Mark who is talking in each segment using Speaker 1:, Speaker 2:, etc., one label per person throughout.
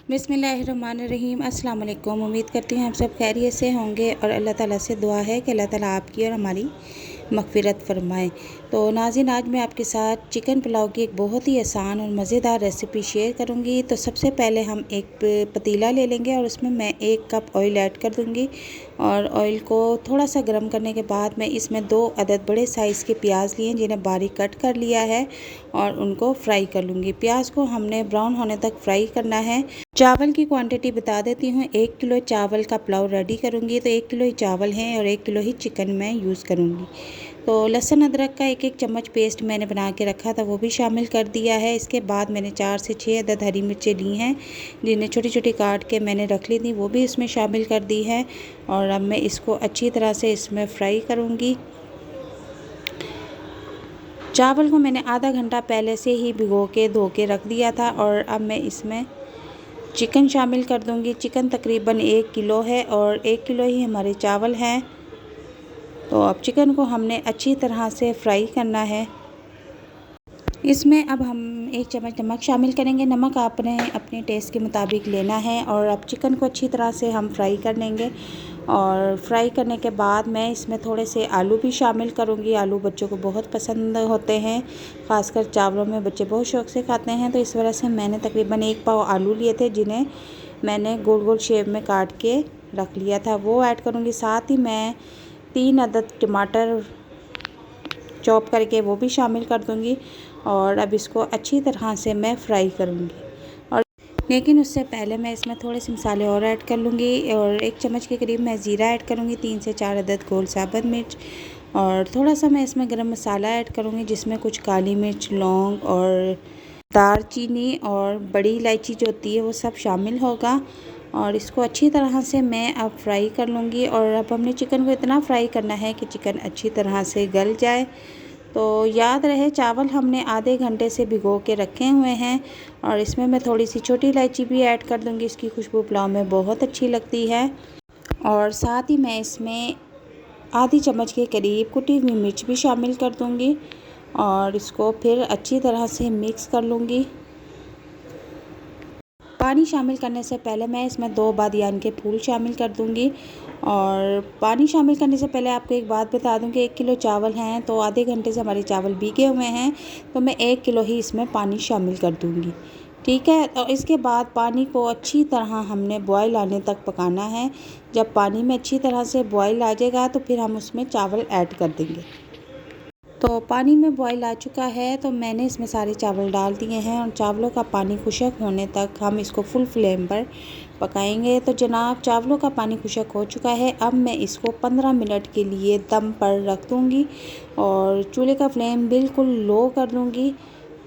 Speaker 1: बिस्मिल्लाहिर्रहमानिर्रहीम। अस्सलाम वालेकुम। उम्मीद करती हूँ आप सब खैरियत से होंगे और अल्लाह ताला से दुआ है कि अल्लाह ताला आपकी और हमारी मग़फ़िरत फ़रमाए। तो नाज़रीन, आज मैं आपके साथ चिकन पुलाव की एक बहुत ही आसान और मज़ेदार रेसिपी शेयर करूँगी। तो सबसे पहले हम एक पतीला ले लेंगे और उसमें मैं 1 कप ऑयल ऐड कर दूँगी और ऑयल को थोड़ा सा गर्म करने के बाद मैं इसमें 2 अदद बड़े साइज़ के प्याज लिए जिन्हें बारीक कट कर लिया है और उनको फ्राई कर लूँगी। प्याज को हमने ब्राउन होने तक फ्राई करना है। चावल की क्वांटिटी बता देती हूँ। 1 किलो चावल का पुलाव रेडी करूँगी तो 1 किलो ही चावल हैं और 1 किलो ही चिकन मैं यूज़ करूँगी। तो लहसुन अदरक का 1-1 चम्मच पेस्ट मैंने बना के रखा था, वो भी शामिल कर दिया है। इसके बाद मैंने 4 से 6 अदद हरी मिर्चें ली हैं जिन्हें छोटी छोटी काट के मैंने रख ली थी, वो भी इसमें शामिल कर दी है। और अब मैं इसको अच्छी तरह से इसमें फ्राई करूँगी। चावल को मैंने आधा घंटा पहले से ही भिगो के धो के रख दिया था और अब मैं इसमें चिकन शामिल कर दूंगी। चिकन तकरीबन 1 किलो है और 1 किलो ही हमारे चावल हैं। तो अब चिकन को हमने अच्छी तरह से फ्राई करना है। इसमें अब हम 1 चम्मच नमक शामिल करेंगे। नमक आपने अपने टेस्ट के मुताबिक लेना है। और अब चिकन को अच्छी तरह से हम फ्राई कर लेंगे और फ्राई करने के बाद मैं इसमें थोड़े से आलू भी शामिल करूंगी। आलू बच्चों को बहुत पसंद होते हैं, ख़ासकर चावलों में बच्चे बहुत शौक़ से खाते हैं। तो इस वजह से मैंने तकरीबन 1 पाव आलू लिए थे जिन्हें मैंने गोल गोल शेप में काट के रख लिया था, वो ऐड करूँगी। साथ ही मैं 3 अदद टमाटर चॉप करके वो भी शामिल कर दूँगी और अब इसको अच्छी तरह से मैं फ्राई करूँगी। और लेकिन उससे पहले मैं इसमें थोड़े से मसाले और ऐड कर लूँगी और 1 चम्मच के करीब मैं ज़ीरा ऐड करूँगी, 3 से 4 अदद गोल साबुत मिर्च और थोड़ा सा मैं इसमें गरम मसाला ऐड करूँगी जिसमें कुछ काली मिर्च, लौंग और दालचीनी और बड़ी इलायची जो होती है वो सब शामिल होगा। और इसको अच्छी तरह से मैं अब फ्राई कर लूँगी। और अब हमने चिकन को इतना फ्राई करना है कि चिकन अच्छी तरह से गल जाए। तो याद रहे चावल हमने आधे घंटे से भिगो के रखे हुए हैं और इसमें मैं थोड़ी सी छोटी इलायची भी ऐड कर दूँगी। इसकी खुशबू पुलाव में बहुत अच्छी लगती है। और साथ ही मैं इसमें आधी चम्मच के करीब कुटी हुई मिर्च भी शामिल कर दूँगी और इसको फिर अच्छी तरह से मिक्स कर लूँगी। पानी शामिल करने से पहले मैं इसमें 2 बादियान के फूल शामिल कर दूंगी। और पानी शामिल करने से पहले आपको एक बात बता दूं कि 1 किलो चावल हैं तो आधे घंटे से हमारे चावल भीगे हुए हैं, तो मैं 1 किलो ही इसमें पानी शामिल कर दूंगी। ठीक है। और इसके बाद पानी को अच्छी तरह हमने बॉयल आने तक पकाना है। जब पानी में अच्छी तरह से बॉयल आ जाएगा तो फिर हम उसमें चावल ऐड कर देंगे। तो पानी में बॉईल आ चुका है तो मैंने इसमें सारे चावल डाल दिए हैं और चावलों का पानी खुश्क होने तक हम इसको फुल फ्लेम पर पकाएंगे। तो जनाब, चावलों का पानी खुश्क हो चुका है। अब मैं इसको 15 मिनट के लिए दम पर रख दूँगी और चूल्हे का फ्लेम बिल्कुल लो कर दूँगी।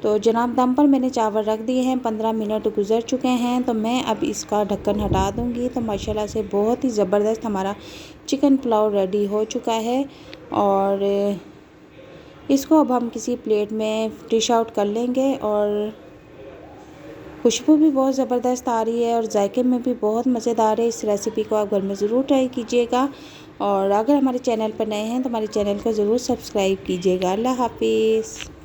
Speaker 1: तो जनाब, दम पर मैंने चावल रख दिए हैं, 15 मिनट गुजर चुके हैं। तो मैं अब इसका ढक्कन हटा दूँगी। तो माशाल्लाह से बहुत ही ज़बरदस्त हमारा चिकन पुलाव रेडी हो चुका है। और इसको अब हम किसी प्लेट में डिश आउट कर लेंगे। और खुशबू भी बहुत ज़बरदस्त आ रही है और जायके में भी बहुत मज़ेदार है। इस रेसिपी को आप घर में ज़रूर ट्राई कीजिएगा। और अगर हमारे चैनल पर नए हैं तो हमारे चैनल को ज़रूर सब्सक्राइब कीजिएगा। अल्लाह हाफिज़।